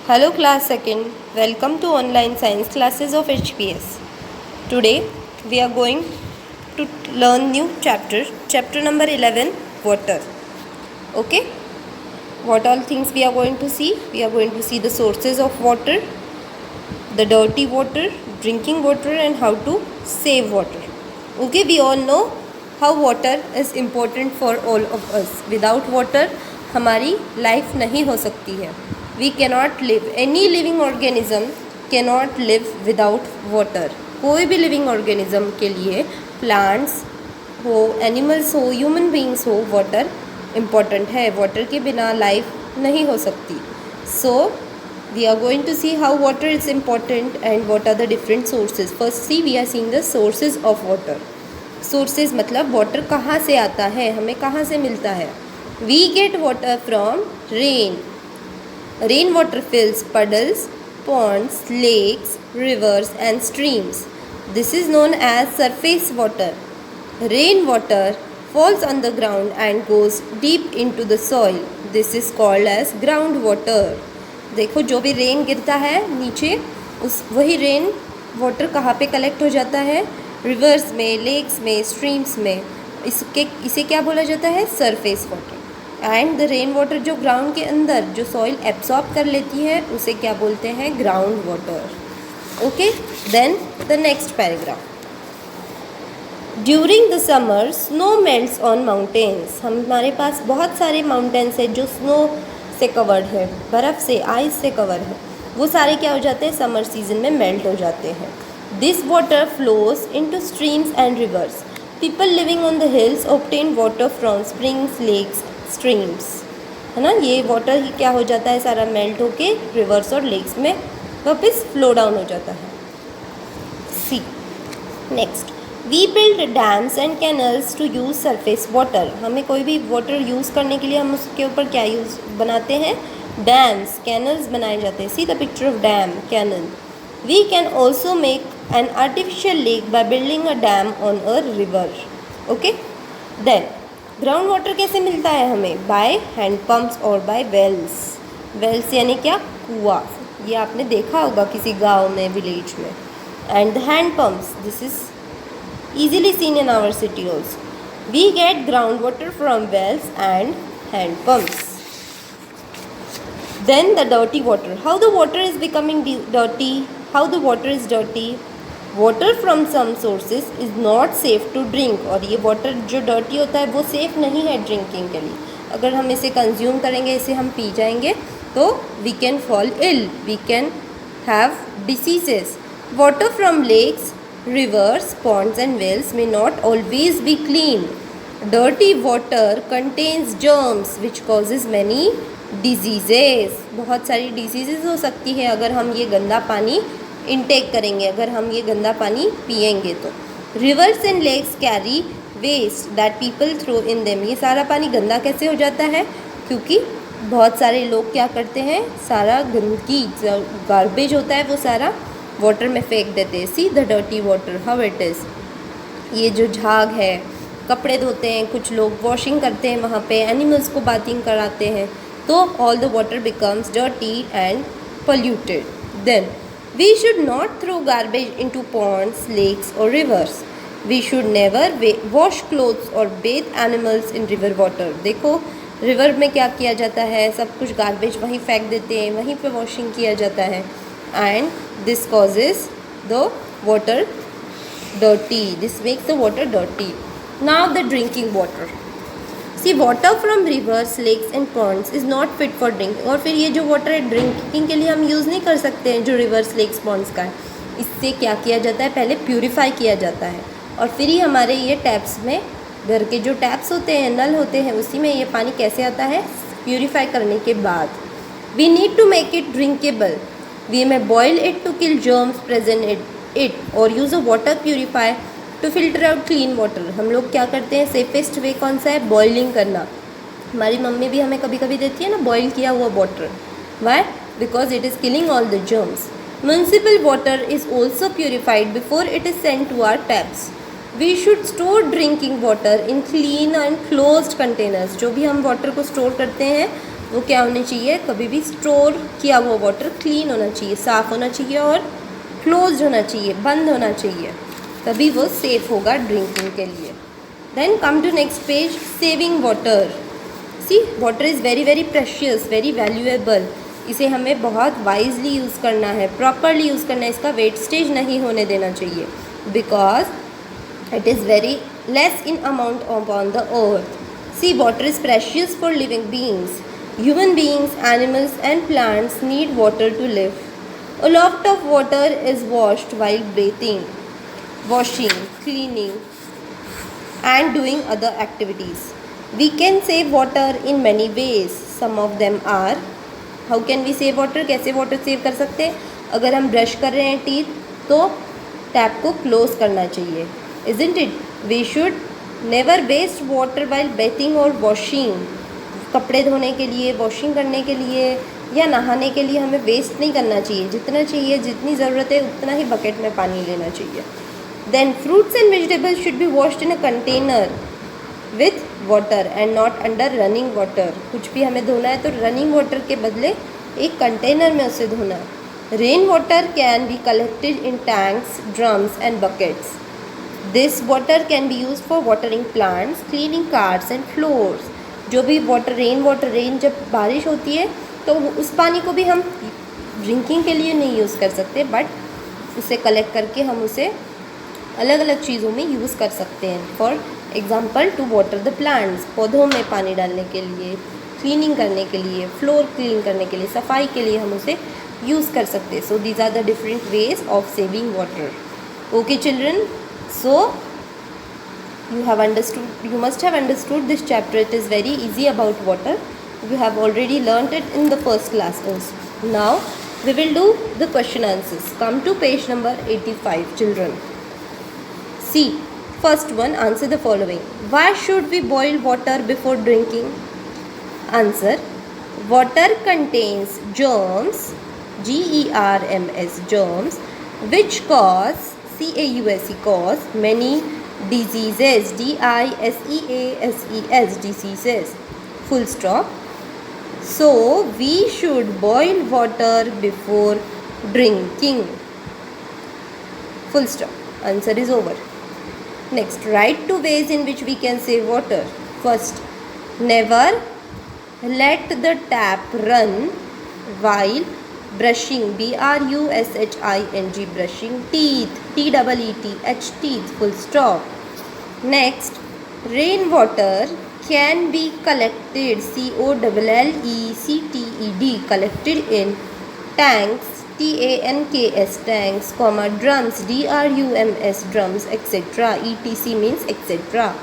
Hello class 2nd, welcome to online science classes of HPS. Today we are going to learn new chapter number 11, water. Okay, what all things we are going to see? We are going to see the sources of water, the dirty water, drinking water and how to save water. Okay, we all know how water is important for all of us. Without water हमारी life नहीं हो सकती है. We cannot live. Any living organism cannot live without water. कोई भी living organism के लिए plants हो, animals हो, human beings हो, water important है. Water के बिना life नहीं हो सकती. So we are going to see how water is important and what are the different sources. First see we are seeing the sources of water. Sources मतलब water कहाँ से आता है, हमें कहाँ से मिलता है. We get water from rain. Rainwater fills puddles, ponds, lakes, rivers and streams. This is known as surface water. Rainwater falls on the ground and goes deep into the soil. This is called as groundwater. देखो जो भी rain गिरता है नीचे उस वही rain water कहाँ पे कलेक्ट हो जाता है, रिवर्स में, लेक्स में, स्ट्रीम्स में. इसे क्या बोला जाता है, surface water. And the rain water जो ग्राउंड के अंदर जो सॉइल एब्सॉर्ब कर लेती है उसे क्या बोलते हैं, ground water. Okay, then the next paragraph. During the summer snow melts on mountains. हमारे पास बहुत सारे माउंटेन्स हैं जो स्नो से कवर्ड है, बर्फ़ से, आइस से कवर है. वो सारे क्या हो जाते हैं, समर सीजन में मेल्ट हो जाते हैं. This water flows into streams and rivers. People living on the hills obtain water from springs, lakes, streams. है ना, ये वाटर ही क्या हो जाता है, सारा मेल्ट होके रिवर्स और लेक्स में वापस फ्लो डाउन हो जाता है. See next, we build dams and canals to use surface water. हमें कोई भी वाटर यूज़ करने के लिए हम उसके ऊपर क्या यूज़ बनाते हैं, डैम्स, कैनल्स बनाए जाते हैं. See the picture of dam, canal. We can also make an artificial lake by building a dam on a river. Okay, then ground water कैसे मिलता है हमें, बाय हैंड पम्प्स और बाय वेल्स. वेल्स यानी क्या, कुआं. ये आपने देखा होगा किसी गांव में, विलेज में. And the hand pumps, this is easily seen in our city also. We get groundwater from wells and hand pumps. Then the dirty water. How the water is becoming dirty? How the water is dirty? Water from some sources is not safe to drink. और ये water जो dirty होता है वो safe नहीं है drinking के लिए. अगर हम इसे consume करेंगे, इसे हम पी जाएंगे तो we can fall ill. We can have diseases. Water from lakes, rivers, ponds and wells may not always be clean. Dirty water contains germs which causes many diseases. बहुत सारी diseases हो सकती है अगर हम ये गंदा पानी इंटेक करेंगे, अगर हम ये गंदा पानी पिएंगे तो. Rivers and lakes carry waste that people throw in them. ये सारा पानी गंदा कैसे हो जाता है, क्योंकि बहुत सारे लोग क्या करते हैं, सारा गंदगी, गार्बेज होता है वो सारा वाटर में फेंक देते हैं. See the dirty water how it is. ये जो झाग है, कपड़े धोते हैं कुछ लोग, वॉशिंग करते हैं वहाँ पे, एनिमल्स को बाथिंग कराते हैं, तो all the water becomes dirty and polluted. Then we should not throw garbage into ponds, lakes और rivers. We should never wash clothes और bathe animals in river water. देखो रिवर में क्या किया जाता है, सब कुछ गार्बेज वहीं फेंक देते हैं, वहीं पे वॉशिंग किया जाता है. And this causes the water dirty. This makes the water dirty. Now the drinking water. See, water from rivers, lakes and ponds is not fit for drinking. और फिर ये जो water है ड्रिंकिंग के लिए हम यूज़ नहीं कर सकते हैं, जो रिवर्स, लेक्स, पॉन्ड्स का है. इससे क्या किया जाता है, पहले प्यूरिफाई किया जाता है और फिर ही हमारे ये टैप्स में, घर के जो टैप्स होते हैं, नल होते हैं, उसी में ये पानी कैसे आता है, प्यूरिफाई करने के बाद. We need to make it drinkable. We may boil it to kill germs present in it or use a water purifier to filter out clean water. हम लोग क्या करते हैं, सेफेस्ट वे कौन सा है, बॉइलिंग करना. हमारी मम्मी भी हमें कभी कभी देती है ना बॉयल किया हुआ water. Why? Because it is killing all the germs. Municipal water is also purified before it is sent to our taps. We should store drinking water in clean and closed containers. जो भी हम water को store करते हैं वो क्या होने चाहिए, कभी भी स्टोर किया हुआ वाटर क्लीन होना चाहिए, साफ़ होना चाहिए और क्लोज्ड होना चाहिए, बंद होना चाहिए, तभी वो सेफ़ होगा ड्रिंकिंग के लिए। Then come to next page, saving water. See water is very very precious, very valuable. इसे हमें बहुत वाइजली यूज़ करना है, प्रॉपरली यूज़ करना है, इसका वेस्टेज नहीं होने देना चाहिए, because it is very less in amount upon the earth. See, water is precious for living beings. Human beings, animals and plants need water to live. A lot of water is washed while bathing, washing, cleaning and doing other activities. We can save water in many ways. Some of them are, how can we save water? कैसे water save कर सकते हैं? अगर हम brush कर रहे हैं teeth तो टैप को क्लोज करना चाहिए, isn't it? We should never waste water while bathing और वॉशिंग। कपड़े धोने के लिए, वॉशिंग करने के लिए या नहाने के लिए हमें वेस्ट नहीं करना चाहिए, जितना चाहिए, जितनी ज़रूरत है उतना ही बकेट में पानी लेना चाहिए। Then fruits and vegetables should be washed in a container with water and not under running water. कुछ भी हमें धोना है तो रनिंग वाटर के बदले एक कंटेनर में उसे धोना। Rain water can be collected in tanks, drums and buckets. This water can be used for watering plants, cleaning cars and floors. जो भी वाटर, रेन जब बारिश होती है तो उस पानी को भी हम ड्रिंकिंग के लिए नहीं यूज़ कर सकते, बट उसे कलेक्ट करके हम उसे अलग अलग चीज़ों में यूज़ कर सकते हैं। For example to water the plants, पौधों में पानी डालने के लिए, क्लीनिंग करने के लिए, फ्लोर क्लीन करने के लिए, सफाई के लिए हम उसे यूज़ कर सकते हैं। So these are the different ways of saving water. Okay children, so you must have understood this chapter. It is very easy about water. You have already learnt it in the first class also. Now we will do the question answers. Come to page number 85 children. See, first one, answer the following. Why should we boil water before drinking? Answer, water contains germs, germs, germs, which cause cause many diseases, diseases, diseases, full stop. So we should boil water before drinking, full stop. Answer is over. Next, write two ways in which we can save water. First, never let the tap run while brushing, brushing, brushing teeth, teeth, teeth, full stop. Next, rainwater can be collected, collected, collected in tanks, tanks, tanks, comma, drums, drums, drums, etc. etc means etc.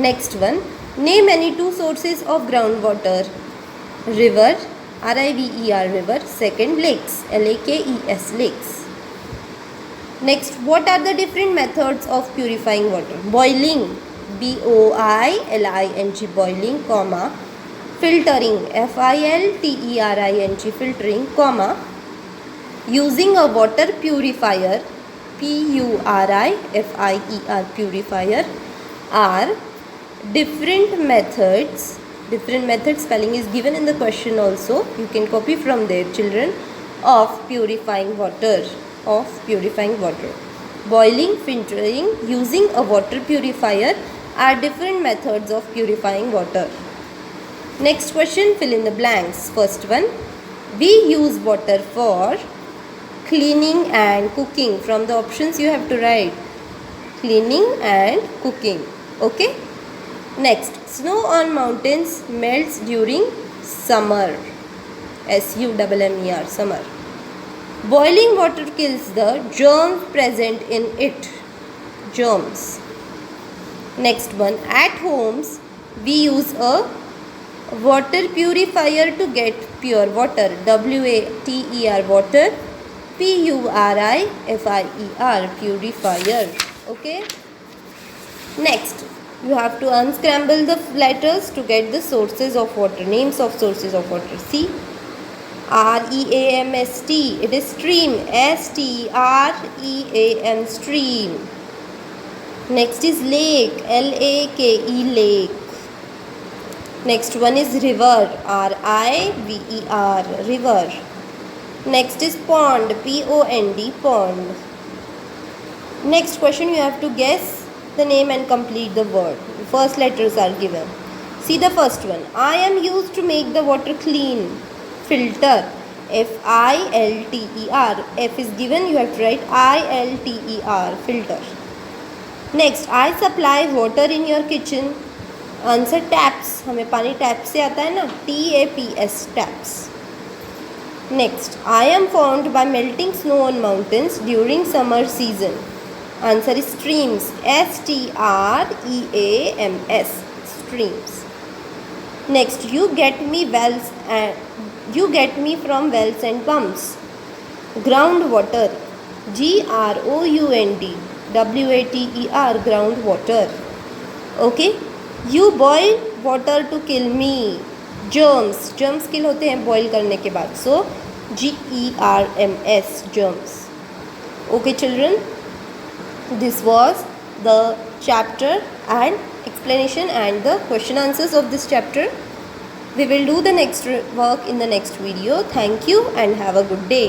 Next one, name any two sources of groundwater. River, river, river. Second, lakes, lakes, lakes. Next, what are the different methods of purifying water? Boiling, boiling, boiling, comma, filtering, filtering, filtering, comma, using a water purifier, purifier, purifier, are different methods. Different methods, spelling is given in the question also. You can copy from there, children, of purifying water. Of purifying water. Boiling, filtering, using a water purifier are different methods of purifying water. Next question, fill in the blanks. First one, we use water for cleaning and cooking. From the options you have to write cleaning and cooking. Okay. Next, snow on mountains melts during summer. SUMMER, summer. Boiling water kills the germs present in it. Germs. Next one, at homes we use a water purifier to get pure water. WATER, water. PURIFIER, purifier. Okay. Next, you have to unscramble the letters to get the sources of water, names of sources of water. See, REAMST, it is stream. STREAM, stream. Next is lake, LAKE, lake. Next one is river, R-I-V-E-R, river. Next is pond, P-O-N-D, pond. Next question, you have to guess the name and complete the word. First letters are given. See the first one. I am used to make the water clean. Filter, F-I-L-T-E-R. F is given, you have to write I-L-T-E-R, filter. Next, I supply water in your kitchen. Answer taps, हमें पानी tap से आता है ना, TAPS, taps. Next, I am found by melting snow on mountains during summer season. Answer is streams, STREAMS, streams. Next, you get me from wells and pumps. Groundwater, GROUNDWATER, groundwater. Okay. You boil water to kill me. Germs kill होते हैं boil करने के बाद. So GERMS, germs. Okay children, this was the chapter and explanation and the question answers of this chapter. We will do the next work in the next video. Thank you and have a good day.